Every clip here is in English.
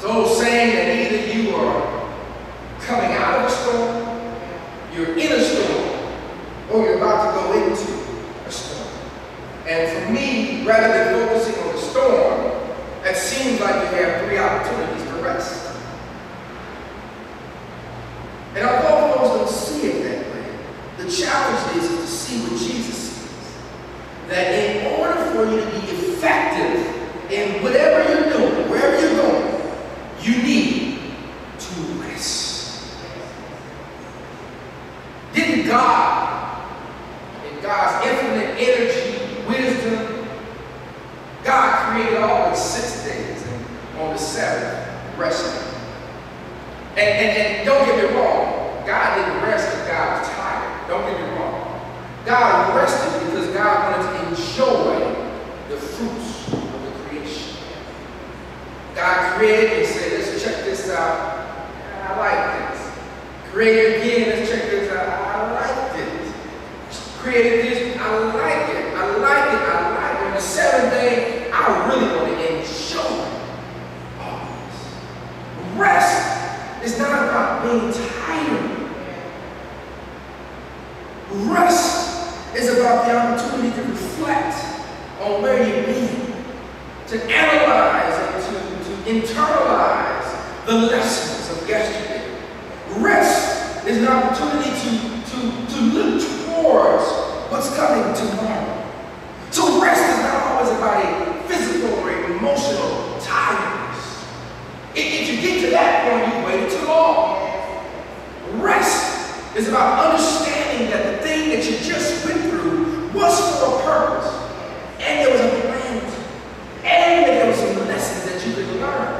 It's old saying that either you are coming out of a storm, you're in a storm, or you're about to go into a storm. And for me, rather than focusing on the storm, it seems like you have 3 opportunities to rest. And although folks don't see it that way, the challenge is to see what Jesus sees. That in order for you to be effective in whatever you're doing, wherever you're going, you need to rest. Didn't God, in God's infinite energy, wisdom, God created all in 6 days, and on the 7th, rested. And don't get me wrong, God didn't rest because God was tired. Don't get me wrong. God rested because God wanted to enjoy the fruits of the creation. God created and said, let's check this out. I like this. Created again, let's check this out. I like this. Created this, I like it. I like it. I like it. On the 7th day, I really want to enjoy all this. Rest is not about being tired. Rest is about the opportunity to reflect on where you've been, to analyze and to internalize the lessons of yesterday. Rest is an opportunity to look towards what's coming tomorrow. So rest is not always about a physical or emotional tiredness. If you get to that point, you waited too long. Rest is about understanding that the thing that you just went through was for a purpose, and there was a plan to it, and that there were some lessons that you could learn.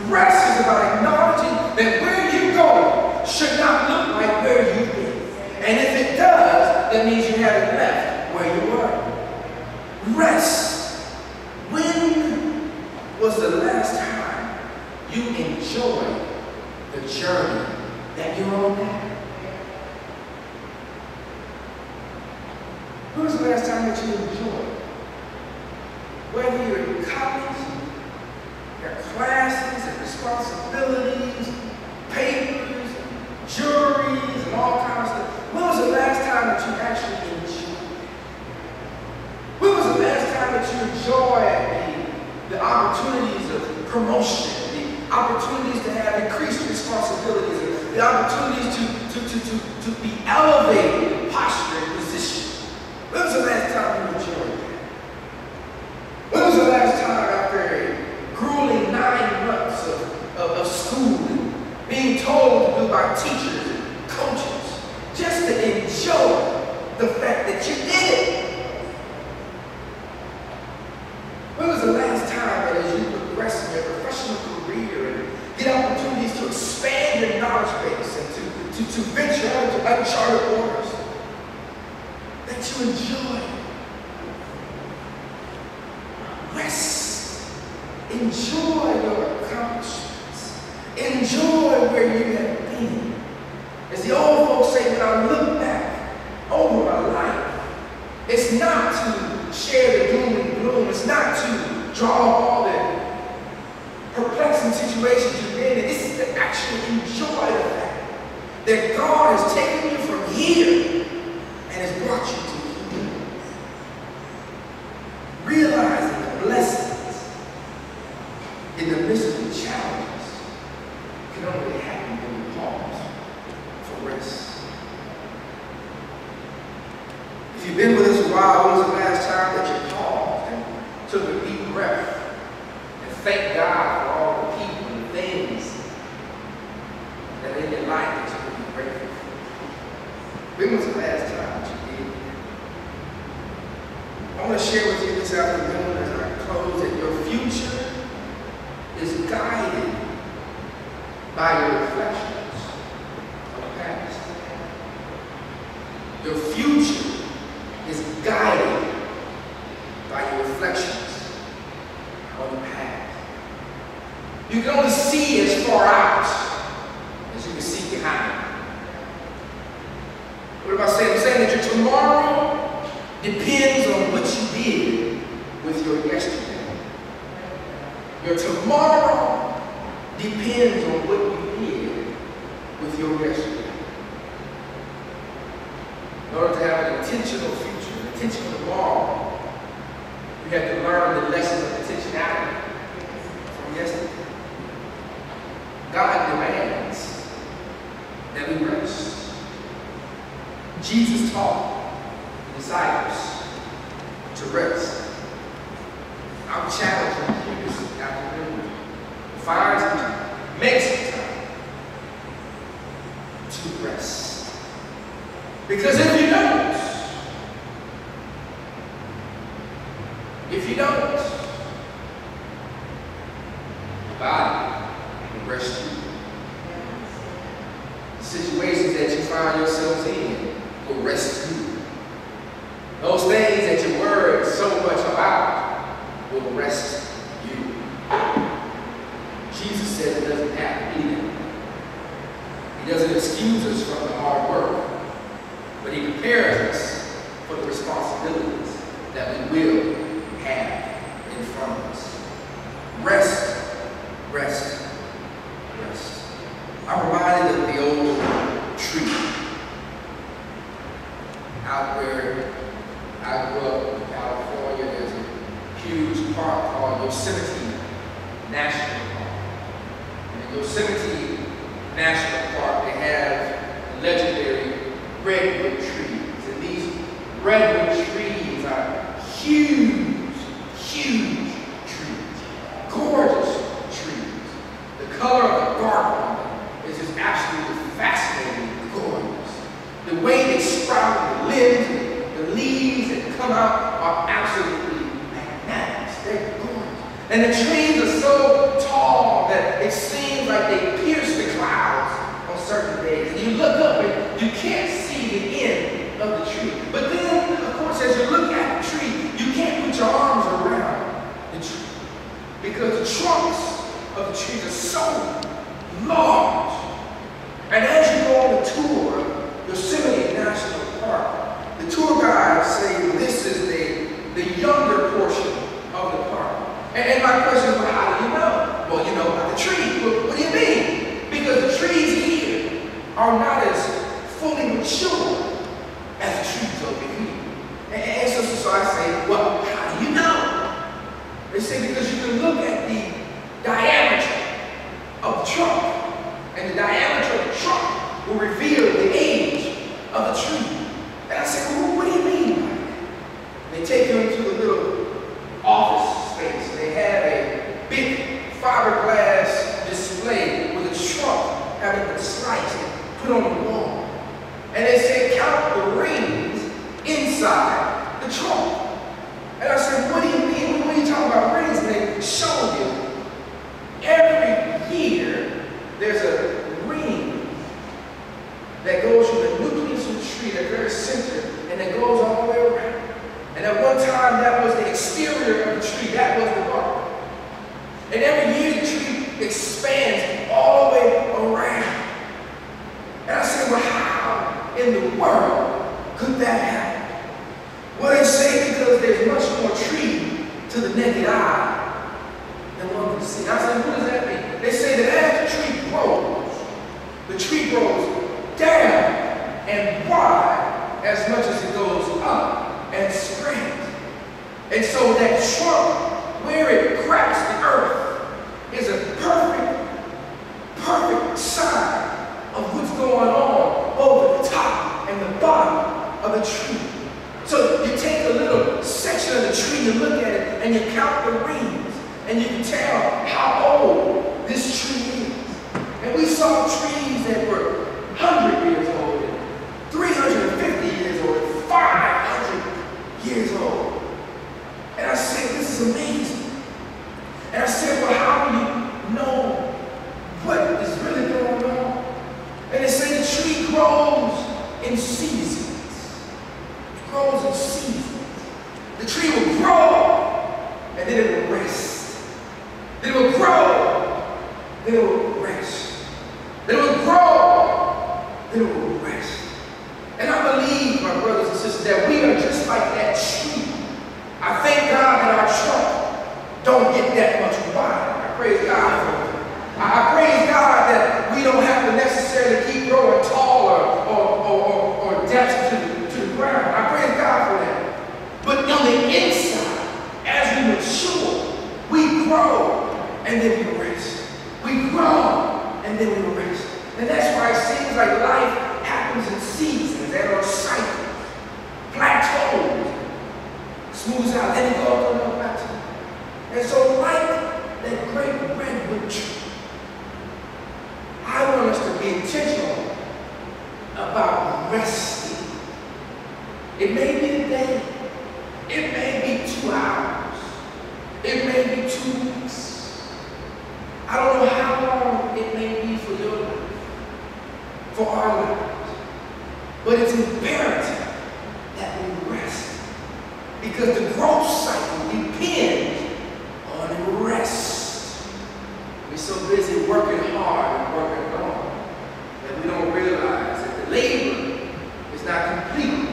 Rest is about acknowledging that where you're going should not look like where you've been. And if it does, that means you haven't left where you were. Rest. When was the last time you enjoyed the journey that you're on now? When was the last time that you enjoyed? Whether you're in college, your classes and responsibilities, papers, juries, and all kinds of stuff. When was the last time that you actually enjoyed? When was the last time that you enjoyed the opportunities of promotion, the opportunities to have increased responsibilities, the opportunities to be elevated in posture and position? When was the last time you enjoyed that? When was the last time after a grueling 9 months of school and being told to do by teachers and coaches, just to enjoy the fact that you did it? When was the last time that as you progress in your professional career and get opportunities to expand your knowledge base and to venture out into uncharted waters, that you enjoy? Rest. Enjoy your accomplishments. Enjoy where you have been. As the old folks say, when I look back over my life, it's not to share the doom and gloom. It's not to draw all the perplexing situations you've been in. This is to actually enjoy the fact that God has taken you from here and has brought you to here. Realizing the blessings in the midst of the challenges can only happen when you pause for rest. If you've been with us a while, when was the last time that you paused and took a deep breath and thank God for all the people and things that in your life that you can be grateful for? When was the last time that you did? I want to share with you this afternoon as I close that your future is guided by your reflections of the past. Your future is guided by your reflections on the past. You can only see as far out as you can see behind. What am I saying? I'm saying that your tomorrow depends on what you did with your yesterday. Your tomorrow depends on what you did with your yesterday. In order to have an intentional future, an intentional tomorrow, you have to learn the lesson of intentionality from yesterday. God demands that we rest. Jesus taught the disciples to rest. I'm challenging you this afternoon to find some time, make some time to rest. Because if you don't, your body will rest you. The situations that you find yourselves in will rest you. Those things that you're worried so much about will rest you. Jesus said it doesn't have to be that. He doesn't excuse us from the hard work, but he prepares us for the responsibilities that we will have in front of us. Rest, rest, rest. I'm reminded of the old tree out where I grew up in California. There's a huge park called Yosemite National Park. And in Yosemite National Park, they have legendary redwood trees. And these redwood trees are huge, huge trees. Gorgeous trees. The color of the bark on them is just absolutely fascinating and gorgeous. The way they sprout, the limbs, the leaves that come out are absolutely magnificent. They're gorgeous. And the trees are so tall that it seems like they pierce the clouds on certain days. And you look up and you can't see the end of the tree. But then, of course, as you look at the tree, you can't put your arms around the tree because the trunks of the trees are so large. And as you go on the tour, Yosemite National Park, the tour guides say this is the younger portion of the park. And my question is, well, how do you know? Well, you know about the tree. What do you mean? Because the trees here are not as fully mature as the trees over here. And so I say, well, how do you know? They say because you can look at the diameter of the trunk, and the diameter of the trunk will reveal the age of the tree. And I said, well, what do you mean by that? And they take you into the little office space. They have a big fiberglass display with a trunk having been sliced and put on the wall. And they say, count the rings inside the trunk. And I said, what do you mean? What are you talking about rings? And they show you every year there's a ring that goes from the nucleus of the tree, the very center, and it goes all the way around. And at one time, that was the exterior of the tree. That was the bark. And every year, the tree expands all the way around. And I said, well, how in the world could that happen? Well, they say because there's much more tree to the naked eye than one can see. I said, what does that mean? They say that as the tree grows down and wide as much as it goes up and spreads. And so that trunk, where it cracks the earth, is a perfect sign of what's going on both the top and the bottom of the tree. So you take a little section of the tree, you look at it, and you count the rings, and you can tell how old this tree is. And we saw trees that were 100 years old, and 350 years old, and 500 years old. And I said, this is amazing. And I said, well, how do you know what is really going on? And they say the tree grows in seasons. It grows in seasons. The tree will grow, and then it will rest. Then it will grow, then it will rest. Then it will grow, then it will rest. And I believe, my brothers and sisters, that we are just like that tree. I thank God that our trunk don't get that much wide. I praise God for it. I It may be a day. It may be 2 hours. It may be 2 weeks. I don't know how long it may be for your life, for our lives. But it's imperative that we rest, because the growth cycle depends on rest. We're so busy working hard and working long that we don't realize that the labor is not complete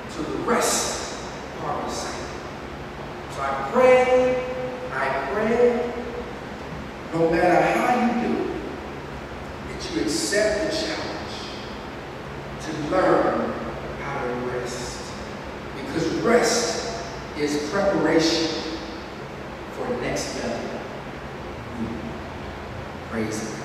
until the rest part of the cycle. So I pray, no matter how you do it, that you accept the challenge to learn how to rest. Because rest is preparation for next level. Praise God.